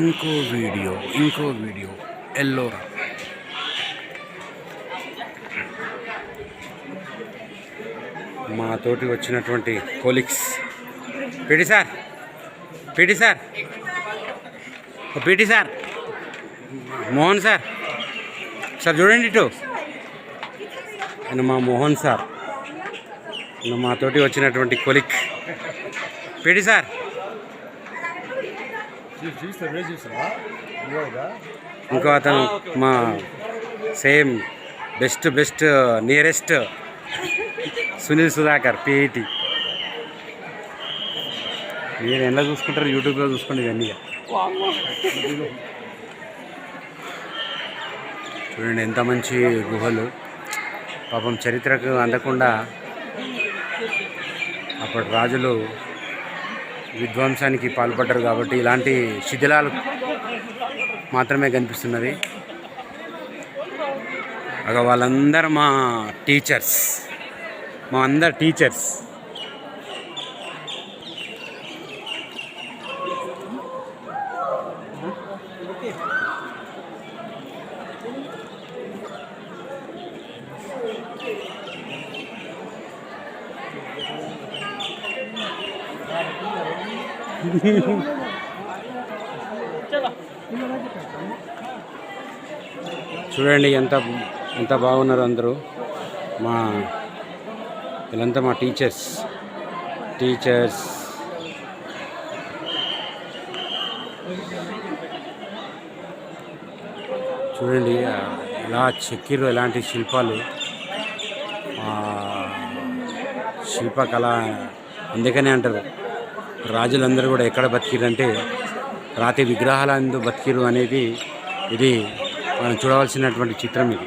ఇంకో వీడియో ఎల్లోరా. మా తోటి వచ్చినటువంటి కోలిక్స్ పీటీ సార్ మోహన్ సార్ చూడండి ఇటు. మా మోహన్ సార్ మా తోటి వచ్చినటువంటి కొలిక్ పీటీ సార్. ఇంకో అతను మా same best nearest Sunil Sudhakar PIT. మీరు ఎలా చూసుకుంటారు? యూట్యూబ్లో చూసుకోండి ఇవన్నీ. చూడండి ఎంత మంచి గుహలు. పాపం చరిత్రకు అందకుండా అప్పటి రాజులు విధ్వంసానికి పాల్పడ్డారు కాబట్టి ఇలాంటి శిథిలాలు మాత్రమే కనిపిస్తున్నది. వాళ్ళందరూ మా అందరు టీచర్స్. చూడండి ఎంత బాగున్నారు అందరూ. వీళ్ళంతా మా టీచర్స్. చూడండి ఎలా చెక్కిర్రు, ఎలాంటి శిల్పాలు, శిల్పకళ. అందుకనే అంటారు రాజులందరూ కూడా ఎక్కడ బతికిరంటే రాతి విగ్రహాలందు బతికిరు అనేది ఇది మనం చూడవలసినటువంటి చిత్రం ఇది.